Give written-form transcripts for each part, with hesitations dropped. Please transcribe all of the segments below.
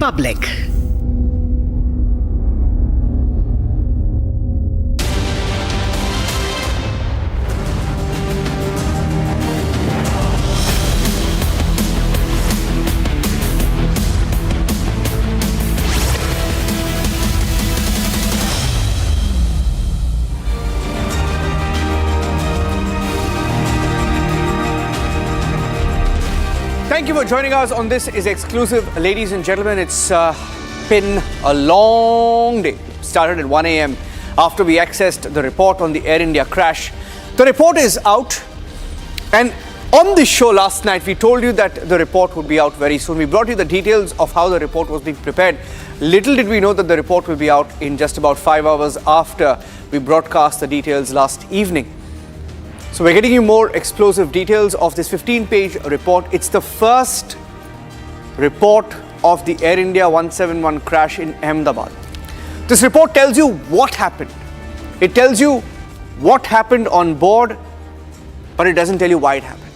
public. Thank you for joining us on This Is Exclusive. Ladies and gentlemen, it's been a long day. Started at 1 a.m. after we accessed the report on the Air India crash. The report is out, and on this show last night, we told you that the report would be out very soon. We brought you the details of how the report was being prepared. Little did we know that the report will be out in just about 5 hours after we broadcast the details last evening. So we're getting you more explosive details of this 15-page report. It's the first report of the Air India 171 crash in Ahmedabad. This report tells you what happened. It tells you what happened on board, but it doesn't tell you why it happened.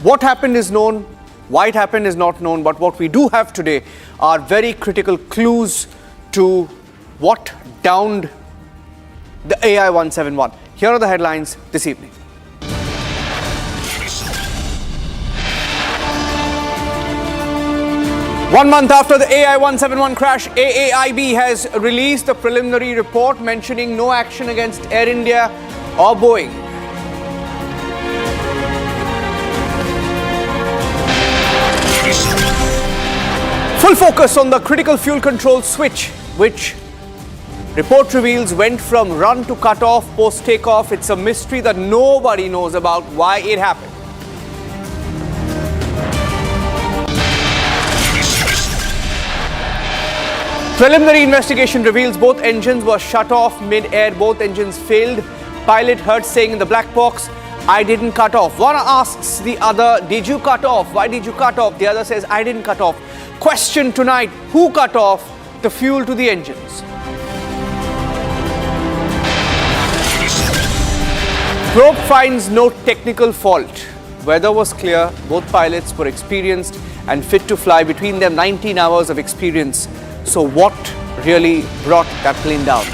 What happened is known, why it happened is not known, but what we do have today are very critical clues to what downed the AI 171. Here are the headlines this evening. 1 month after the AI 171 crash, AAIB has released a preliminary report mentioning no action against Air India or Boeing. Full focus on the critical fuel control switch, which report reveals went from run to cut off post takeoff. It's a mystery that nobody knows about why it happened. Preliminary investigation reveals both engines were shut off mid-air. Both engines failed. Pilot heard saying in the black box, "I didn't cut off." One asks the other, "Did you cut off? Why did you cut off?" The other says, "I didn't cut off." Question tonight, who cut off the fuel to the engines? Probe finds no technical fault. Weather was clear. Both pilots were experienced and fit to fly. Between them, 19 hours of experience. So what really brought that plane down?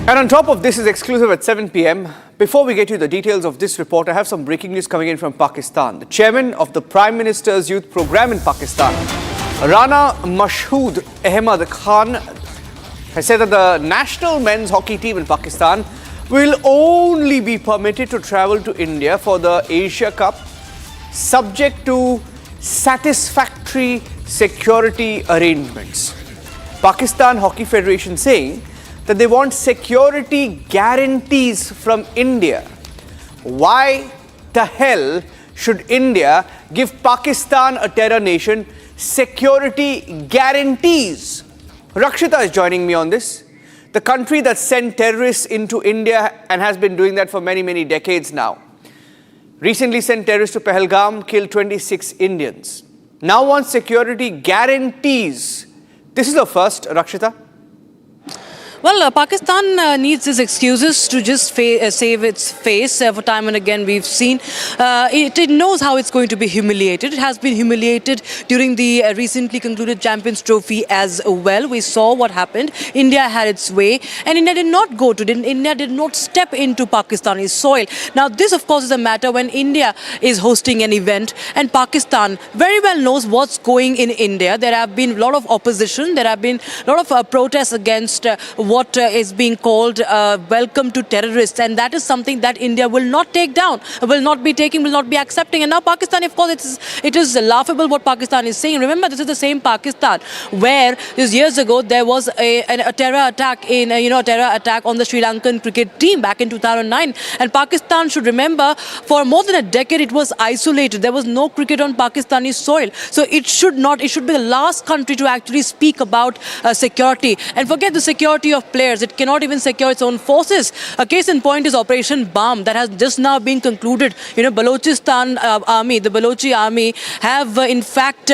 And on top of this is exclusive at 7 p.m. Before we get you the details of this report, I have some breaking news coming in from Pakistan. The chairman of the Prime Minister's Youth Program in Pakistan, Rana Mashood Ahmad Khan, has said that the national men's hockey team in Pakistan will only be permitted to travel to India for the Asia Cup, subject to satisfactory security arrangements. Pakistan Hockey Federation saying that they want security guarantees from India. Why the hell should India give Pakistan, a terror nation, security guarantees? Rakshita is joining me on this. The country that sent terrorists into India and has been doing that for many, many decades now. Recently sent terrorists to Pahalgam, killed 26 Indians. Now wants security guarantees. This is the first, Rakshita. Well, Pakistan needs these excuses to just save its face. For time and again, we've seen it knows how it's going to be humiliated. It has been humiliated during the recently concluded Champions Trophy as well. We saw what happened. India had its way, and India did not go to. India did not step into Pakistani soil. Now, this, of course, is a matter when India is hosting an event, and Pakistan very well knows what's going in India. There have been a lot of opposition. There have been a lot of protests against what is being called welcome to terrorists, and that is something that India will not take down, will not be taking, will not be accepting. And now Pakistan, of course, it is laughable what Pakistan is saying. Remember, this is the same Pakistan where years ago there was a terror attack on the Sri Lankan cricket team back in 2009, and Pakistan should remember for more than a decade it was isolated. There was no cricket on Pakistani soil, so it should be the last country to actually speak about security. And forget the security of of players. It cannot even secure its own forces. A case in point is Operation Balm that has just now been concluded. Balochistan army, the Balochi army have in fact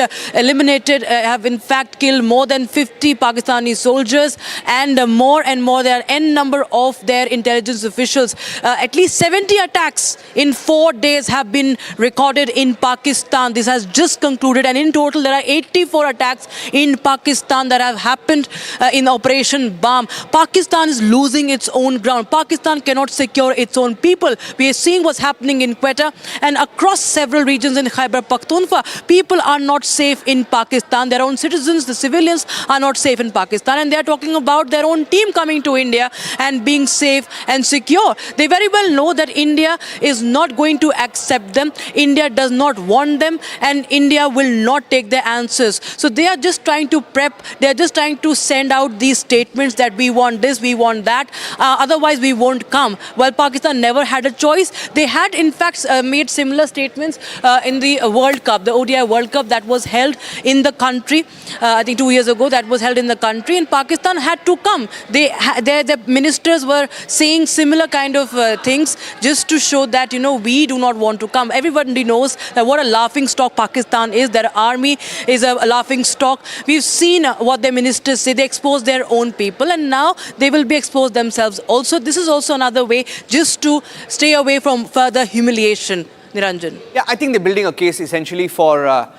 killed more than 50 Pakistani soldiers and more, there are n number of their intelligence officials. At least 70 attacks in 4 days have been recorded in Pakistan. This has just concluded, and in total there are 84 attacks in Pakistan that have happened in Operation Balm. Pakistan is losing its own ground. Pakistan cannot secure its own people. We are seeing what's happening in Quetta and across several regions in Khyber Pakhtunkhwa. People are not safe in Pakistan. Their own citizens, the civilians, are not safe in Pakistan, and they are talking about their own team coming to India and being safe and secure. They very well know that India is not going to accept them. India does not want them, and India will not take their answers. So they are just trying to prep. They are just trying to send out these statements that we want this, we want that. Otherwise, we won't come. Well, Pakistan never had a choice. They had, in fact, made similar statements in the World Cup, the ODI World Cup that was held in the country. I think 2 years ago, that was held in the country, and Pakistan had to come. The ministers were saying similar kind of things just to show that, we do not want to come. Everybody knows that what a laughing stock Pakistan is. Their army is a laughing stock. We've seen what their ministers say. They expose their own people, and now they will be exposed themselves also. This is also another way just to stay away from further humiliation. Niranjan. Yeah, I think they're building a case essentially for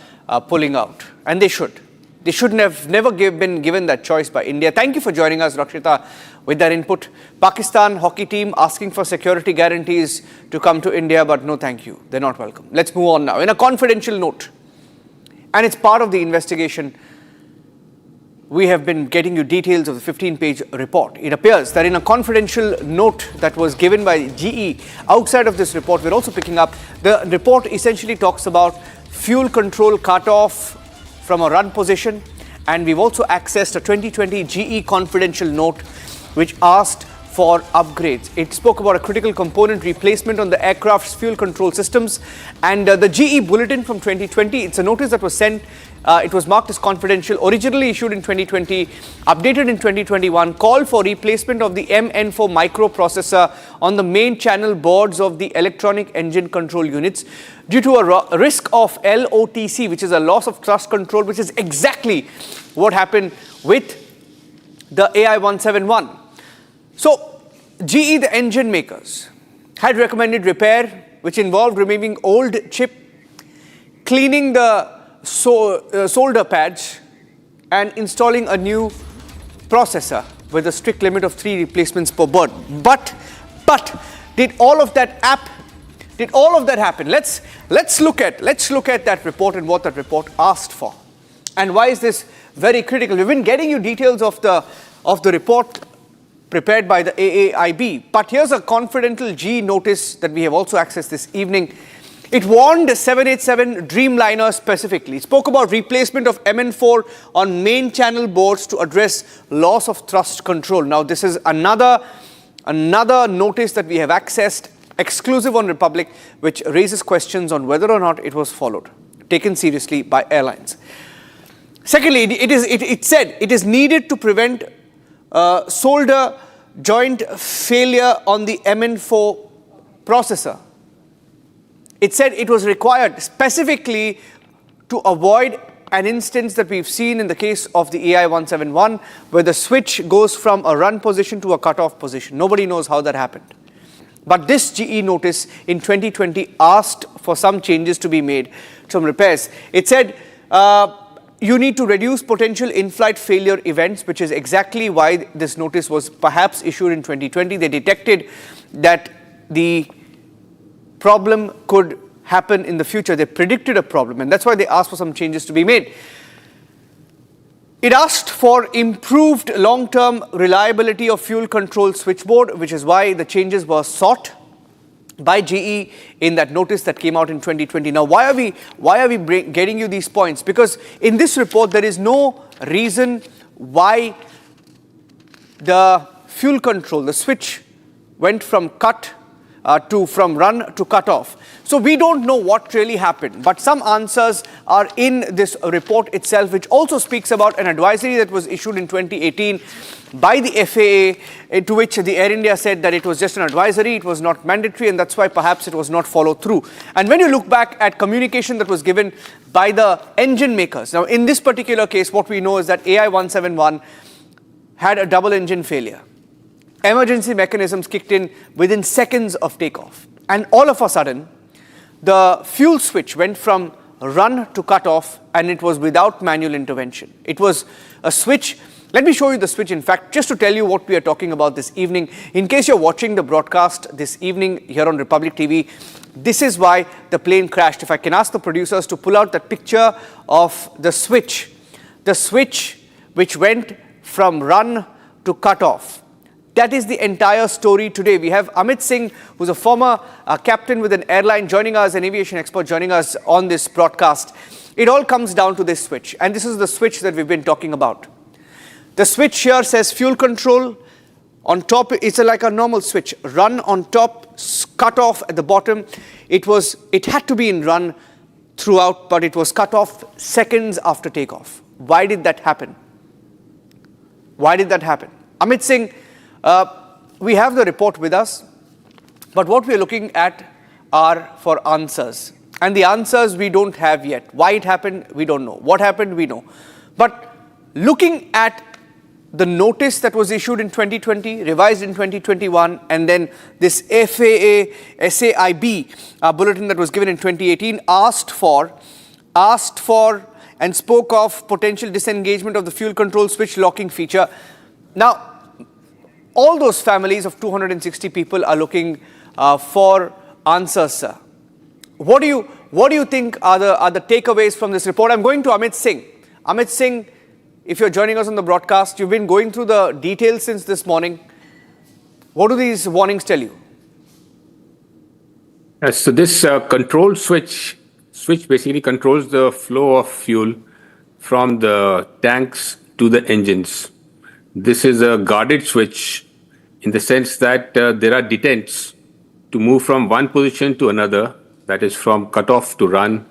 pulling out, and they should. They shouldn't have been given that choice by India. Thank you for joining us, Rakshita, with that input. Pakistan hockey team asking for security guarantees to come to India, but no thank you. They're not welcome. Let's move on now. In a confidential note, and it's part of the investigation, we have been getting you details of the 15-page report. It appears that in a confidential note that was given by GE, outside of this report, we're also picking up, the report essentially talks about fuel control cutoff from a run position, and we've also accessed a 2020 GE confidential note which asked for upgrades. It spoke about a critical component replacement on the aircraft's fuel control systems, and the GE bulletin from 2020, it's a notice that was sent. It was marked as confidential, originally issued in 2020, updated in 2021, called for replacement of the MN4 microprocessor on the main channel boards of the electronic engine control units due to a risk of LOTC, which is a loss of thrust control, which is exactly what happened with the AI-171. So, GE, the engine makers, had recommended repair, which involved removing old chip, cleaning the solder pads, and installing a new processor with a strict limit of 3 replacements per board. But did all of that happen? Let's look at that report and what that report asked for, and why is this very critical. We've been getting you details of the report prepared by the AAIB, but here's a confidential GE notice that we have also accessed this evening. It warned the 787 Dreamliner specifically. It spoke about replacement of MN4 on main channel boards to address loss of thrust control. Now, this is another notice that we have accessed, exclusive on Republic, which raises questions on whether or not it was followed, taken seriously by airlines. Secondly, it said it is needed to prevent solder joint failure on the MN4 processor. It said it was required specifically to avoid an instance that we've seen in the case of the AI-171, where the switch goes from a run position to a cutoff position. Nobody knows how that happened. But this GE notice in 2020 asked for some changes to be made, some repairs. It said you need to reduce potential in-flight failure events, which is exactly why this notice was perhaps issued in 2020. They detected that the problem could happen in the future. They predicted a problem, and that's why they asked for some changes to be made. It asked for improved long-term reliability of fuel control switchboard, which is why the changes were sought by GE in that notice that came out in 2020. Now, why are we getting you these points? Because in this report, there is no reason why the fuel control, the switch, went from cut from run to cut off. So we don't know what really happened, but some answers are in this report itself, which also speaks about an advisory that was issued in 2018 by the FAA, to which the Air India said that it was just an advisory, it was not mandatory, and that's why perhaps it was not followed through. And when you look back at communication that was given by the engine makers, now in this particular case, what we know is that AI 171 had a double engine failure. Emergency mechanisms kicked in within seconds of takeoff. And all of a sudden, the fuel switch went from run to cut off, and it was without manual intervention. It was a switch. Let me show you the switch, in fact, just to tell you what we are talking about this evening. In case you're watching the broadcast this evening here on Republic TV, this is why the plane crashed. If I can ask the producers to pull out that picture of the switch which went from run to cut off. That is the entire story today. We have Amit Singh, who's a former captain with an airline, joining us, an aviation expert joining us on this broadcast. It all comes down to this switch, and this is the switch that we've been talking about. The switch here says fuel control. On top, it's like a normal switch. Run on top, cut off at the bottom. It had to be in run throughout, but it was cut off seconds after takeoff. Why did that happen? Why did that happen? Amit Singh, we have the report with us, but what we're looking at are for answers. And the answers we don't have yet. Why it happened, we don't know. What happened, we know. But looking at the notice that was issued in 2020, revised in 2021, and then this FAA SAIB bulletin that was given in 2018 asked for and spoke of potential disengagement of the fuel control switch locking feature. Now, all those families of 260 people are looking for answers, sir. What do you think are the takeaways from this report? I'm going to Amit Singh. Amit Singh, if you're joining us on the broadcast, you've been going through the details since this morning. What do these warnings tell you? So this control switch basically controls the flow of fuel from the tanks to the engines. This is a guarded switch in the sense that there are detents to move from one position to another, that is from cutoff to run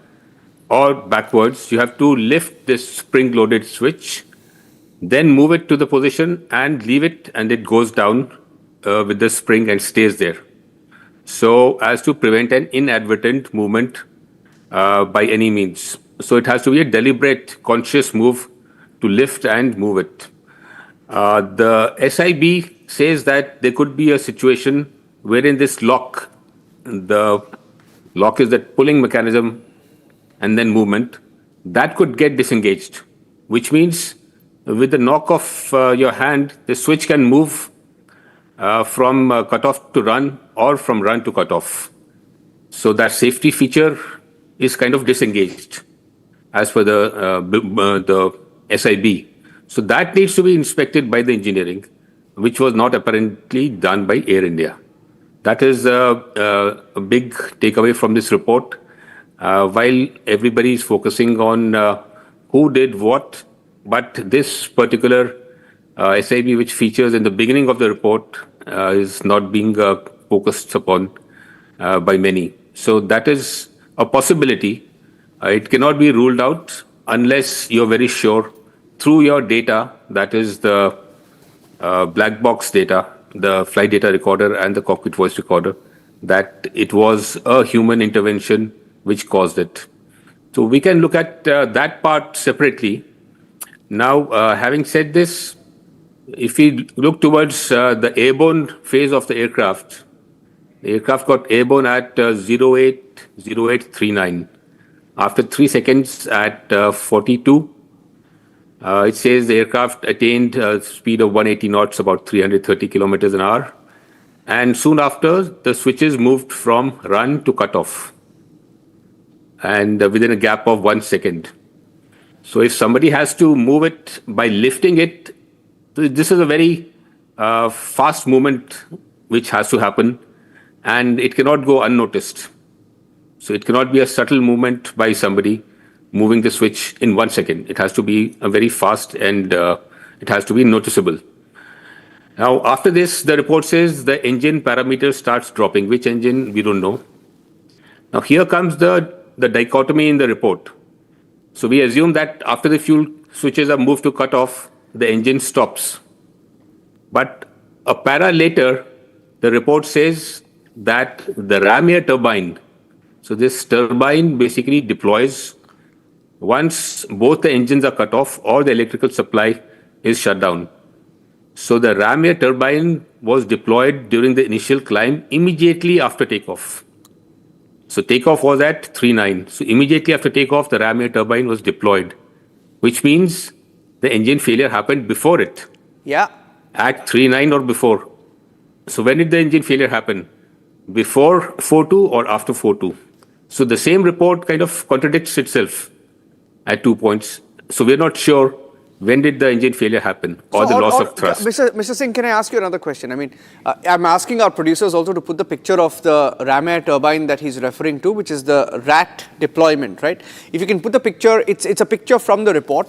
or backwards. You have to lift this spring-loaded switch, then move it to the position and leave it, and it goes down with the spring and stays there. So as to prevent an inadvertent movement by any means. So it has to be a deliberate, conscious move to lift and move it. The SIB says that there could be a situation wherein this lock, the lock is that pulling mechanism and then movement, that could get disengaged, which means with the knock of your hand, the switch can move from cutoff to run or from run to cutoff. So that safety feature is kind of disengaged as per the SIB. So that needs to be inspected by the engineering, which was not apparently done by Air India. That is a big takeaway from this report. While everybody is focusing on who did what, but this particular SIB, which features in the beginning of the report, is not being focused upon by many. So that is a possibility. It cannot be ruled out unless you're very sure through your data, that is the black box data, the flight data recorder and the cockpit voice recorder, that it was a human intervention which caused it. So we can look at that part separately. Now, having said this, if we look towards the airborne phase of the aircraft got airborne at 08:39. After 3 seconds at 42, it says the aircraft attained a speed of 180 knots, about 330 kilometers an hour. And soon after, the switches moved from run to cutoff, and within a gap of 1 second. So if somebody has to move it by lifting it, this is a very fast movement which has to happen, and it cannot go unnoticed. So it cannot be a subtle movement by somebody moving the switch in 1 second. It has to be a very fast, and it has to be noticeable. Now, after this, the report says the engine parameter starts dropping. Which engine, we don't know. Now, here comes the dichotomy in the report. So we assume that after the fuel switches are moved to cut off, the engine stops. But a para later, the report says that the ram air turbine, so this turbine basically deploys once both the engines are cut off or the electrical supply is shut down. So the ram air turbine was deployed during the initial climb immediately after takeoff. So takeoff was at 3.9. So immediately after takeoff, the ram air turbine was deployed, which means the engine failure happened before it. Yeah. At 3.9 or before. So when did the engine failure happen? Before 4.2 or after 4.2? So the same report kind of contradicts itself at 2 points. So we're not sure when did the engine failure happen or the loss of thrust. Mr. Singh, can I ask you another question? I mean, I'm asking our producers also to put the picture of the ram air turbine that he's referring to, which is the RAT deployment, right? If you can put the picture, it's a picture from the report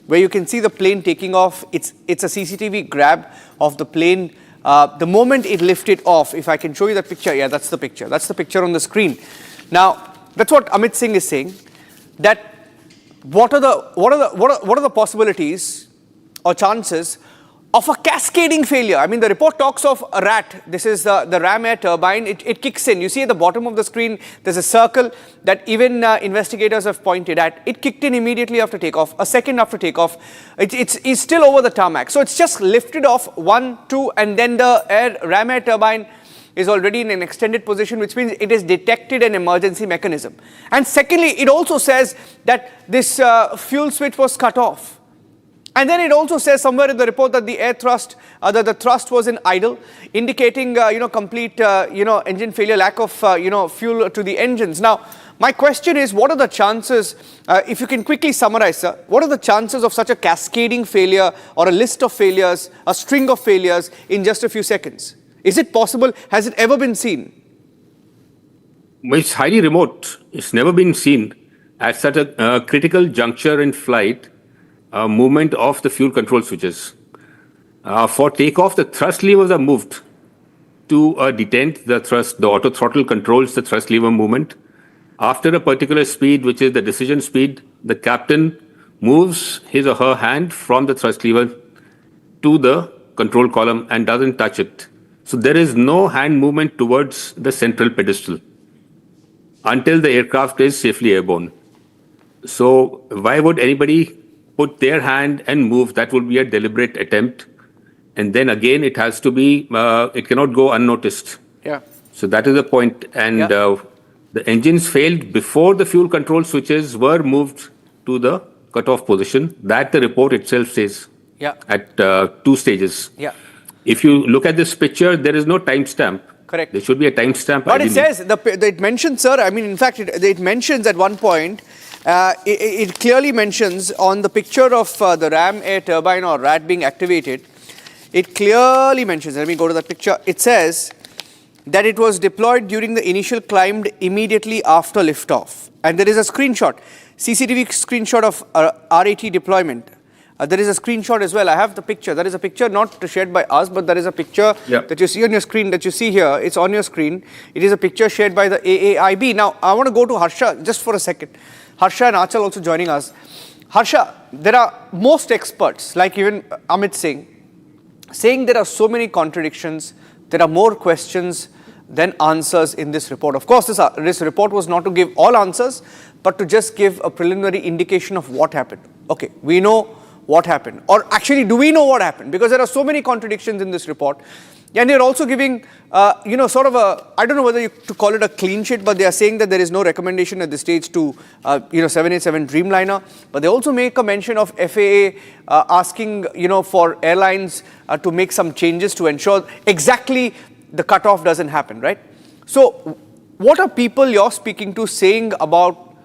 where you can see the plane taking off. It's a CCTV grab of the plane. The moment it lifted off, if I can show you that picture, yeah, that's the picture. That's the picture on the screen. Now, that's what Amit Singh is saying, that what are the possibilities or chances of a cascading failure? I mean, the report talks of a RAT. This is the ram air turbine. It kicks in. You see at the bottom of the screen, there's a circle that even investigators have pointed at. It kicked in immediately after takeoff, a second after takeoff. It's still over the tarmac. So it's just lifted off 1, 2, and then the ram air turbine is already in an extended position, which means it has detected an emergency mechanism. And secondly, it also says that this fuel switch was cut off. And then it also says somewhere in the report that the air thrust, the thrust was in idle, indicating, complete, engine failure, lack of, fuel to the engines. Now, my question is, what are the chances, if you can quickly summarize, sir, what are the chances of such a cascading failure or a list of failures, a string of failures in just a few seconds? Is it possible? Has it ever been seen? It's highly remote. It's never been seen at such a critical juncture in flight, movement of the fuel control switches. For takeoff, the thrust levers are moved to detent the thrust. The auto throttle controls the thrust lever movement. After a particular speed, which is the decision speed, the captain moves his or her hand from the thrust lever to the control column and doesn't touch it. So there is no hand movement towards the central pedestal until the aircraft is safely airborne. So why would anybody put their hand and move? That would be a deliberate attempt. And then again, it has to be, it cannot go unnoticed. Yeah. So that is the point. And the engines failed before the fuel control switches were moved to the cutoff position. That the report itself says at 2 stages. Yeah. If you look at this picture, there is no timestamp. Correct. There should be a timestamp. But it says, it mentions, sir, I mean, in fact, it mentions at one point, it clearly mentions on the picture of the ram air turbine or RAT being activated, it clearly mentions, let me go to that picture, it says that it was deployed during the initial climb immediately after liftoff. And there is a screenshot, CCTV screenshot of RAT deployment. There is a screenshot as well. I have the picture. That is a picture not shared by us, but there is a picture that you see on your screen, that you see here. It's on your screen. It is a picture shared by the AAIB. Now, I want to go to Harsha just for a second. Harsha and Achal also joining us. Harsha, there are most experts, like even Amit Singh, saying there are so many contradictions, there are more questions than answers in this report. Of course, this report was not to give all answers, but to just give a preliminary indication of what happened. Okay, we know what happened, or actually do we know what happened, because there are so many contradictions in this report, and they're also giving sort of a, I don't know whether to call it a clean sheet, but they are saying that there is no recommendation at this stage to 787 Dreamliner, but they also make a mention of FAA asking for airlines to make some changes to ensure exactly the cutoff doesn't happen, right? So what are people you're speaking to saying about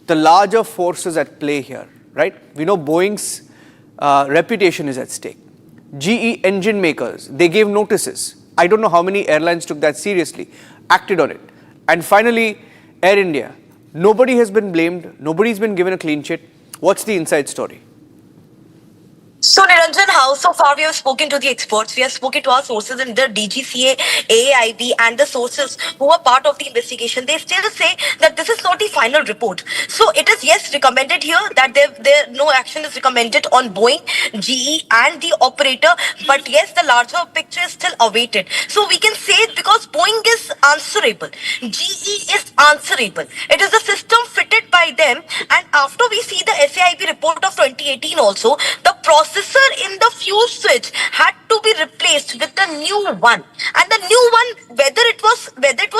the larger forces at play here? Right? We know Boeing's reputation is at stake. GE engine makers, they gave notices. I don't know how many airlines took that seriously, acted on it. And finally, Air India. Nobody has been blamed. Nobody's been given a clean sheet. What's the inside story? So, Niranjan, how so far we have spoken to the experts, we have spoken to our sources in the DGCA, AAIB, and the sources who are part of the investigation. They still say that this is not the final report. So, it is yes recommended here that there no action is recommended on Boeing, GE, and the operator. But yes, the larger picture is still awaited. So, we can say it because Boeing is answerable, GE is answerable. It is a system fitted by them, and after we see the SAIB report of 2018 also, the processor in the fuel switch had to be replaced with a new one, and the new one, whether it was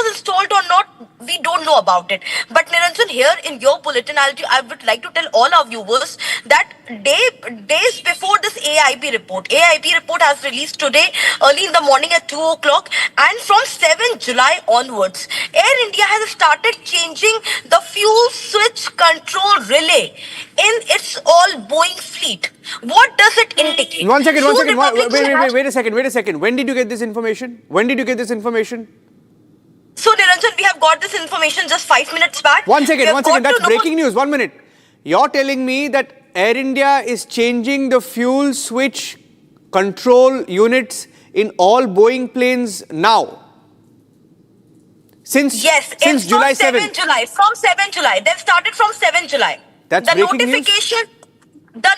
installed or not, we don't know about it. But Niranjan, here in your bulletin, I would like to tell all our viewers that days before this AIB report has released today early in the morning at 2 o'clock, and from 7 July onwards, Air India has started changing the fuel switch control relay in its all Boeing fleet. What does it indicate? One second. Fuel Republic Wait a second. When did you get this information? So, Niranjan, we have got this information just 5 minutes back. One second. We have got That's to know- breaking news. 1 minute. You're telling me that Air India is changing the fuel switch control units in all Boeing planes now? Since it's July from 7 7th. July. From 7 July. They've started from 7 July. That's the breaking news? The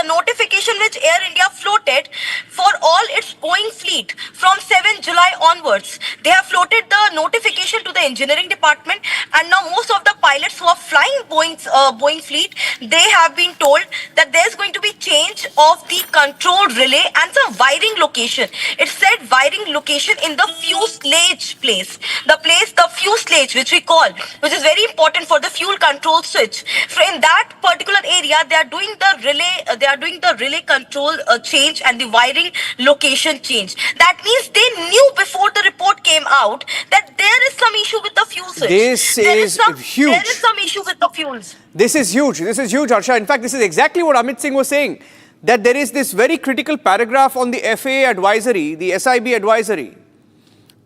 notification which Air India floated for all its Boeing fleet from 7 July onwards. They have floated the notification to the engineering department, and now most of the pilots who are flying Boeing fleet, they have been told that there's going to be change of the control relay and some wiring location. It said wiring location in the fuselage place. The fuselage, which we call, which is very important for the fuel control switch. So in that particular area, they are doing the relay control change and the wiring location change. That means they knew before the report came out that there is some issue with the fuel switch. This is huge. There is some issue with the fuels. This is huge, Harsha. In fact, this is exactly what Amit Singh was saying, that there is this very critical paragraph on the FAA advisory, the SIB advisory,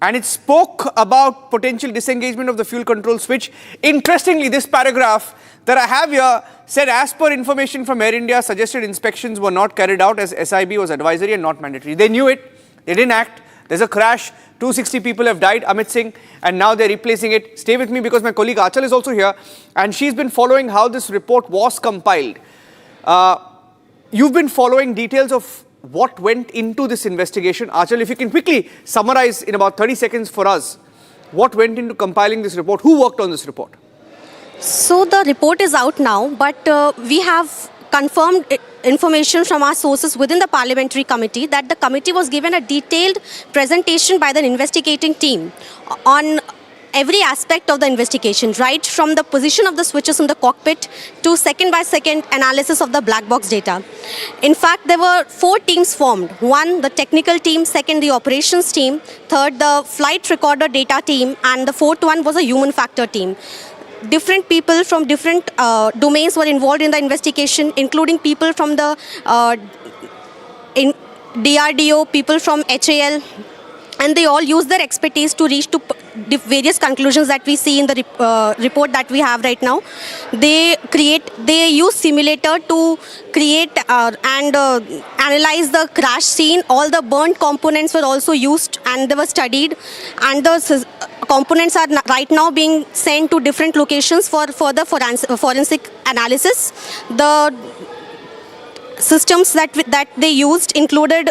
and it spoke about potential disengagement of the fuel control switch. Interestingly, this paragraph that I have here said, as per information from Air India, suggested inspections were not carried out as SIB was advisory and not mandatory. They knew it, they didn't act. There's a crash, 260 people have died, Amit Singh, and now they're replacing it. Stay with me because my colleague Achal is also here, and she's been following how this report was compiled. You've been following details of what went into this investigation. Achal, if you can quickly summarize in about 30 seconds for us, what went into compiling this report? Who worked on this report? So the report is out now, but we have confirmed information from our sources within the parliamentary committee that the committee was given a detailed presentation by the investigating team on every aspect of the investigation, right from the position of the switches in the cockpit to second-by-second analysis of the black box data. In fact, there were 4 teams formed. 1, the technical team, 2nd, the operations team, 3rd, the flight recorder data team, and the 4th one was a human factor team. Different people from different domains were involved in the investigation, including people from the DRDO, people from HAL, and they all used their expertise to reach to various conclusions that we see in the report that we have right now. They use simulator to create and analyze the crash scene. All the burnt components were also used and they were studied, and the components are right now being sent to different locations for further forensic analysis. The systems that they used included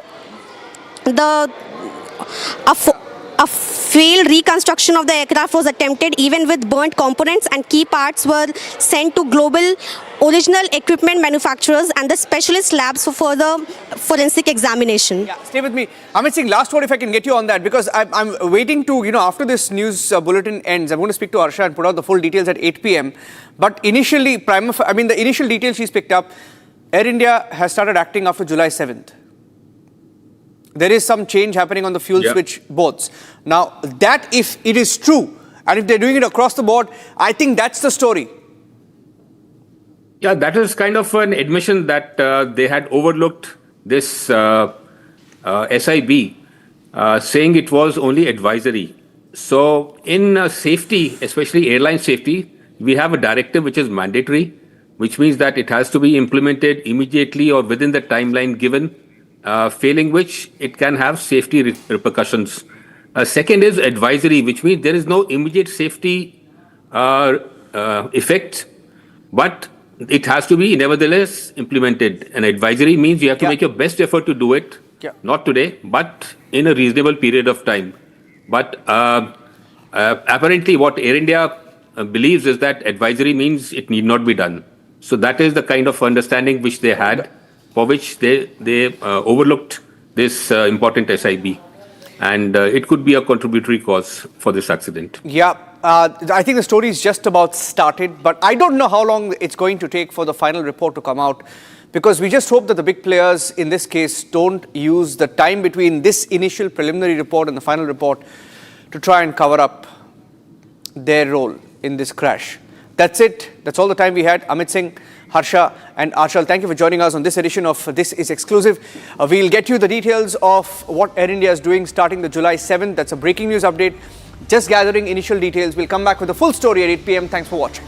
a failed reconstruction of the aircraft was attempted even with burnt components, and key parts were sent to global original equipment manufacturers and the specialist labs for further forensic examination. Yeah, stay with me. Amit Singh, last word if I can get you on that, because I'm waiting to, after this news bulletin ends, I'm going to speak to Harsha and put out the full details at 8 p.m. But initially, the initial details she's picked up, Air India has started acting after July 7th. There is some change happening on the fuel switch boards. Now, that if it is true, and if they're doing it across the board, I think that's the story. Yeah, that is kind of an admission that they had overlooked this SIB, saying it was only advisory. So in safety, especially airline safety, we have a directive which is mandatory which means that it has to be implemented immediately or within the timeline given, failing which it can have safety repercussions. Second is advisory, which means there is no immediate safety effect, but it has to be nevertheless implemented. An advisory means you have to make your best effort to do it, not today, but in a reasonable period of time. But apparently what Air India believes is that advisory means it need not be done. So that is the kind of understanding which they had, for which they overlooked this important SIB. And it could be a contributory cause for this accident. Yeah, I think the story is just about started, but I don't know how long it's going to take for the final report to come out, because we just hope that the big players in this case don't use the time between this initial preliminary report and the final report to try and cover up their role in this crash. That's it. That's all the time we had. Amit Singh, Harsha and Achal, thank you for joining us on this edition of This Is Exclusive. We'll get you the details of what Air India is doing starting the July 7th. That's a breaking news update. Just gathering initial details. We'll come back with the full story at 8 p.m. Thanks for watching.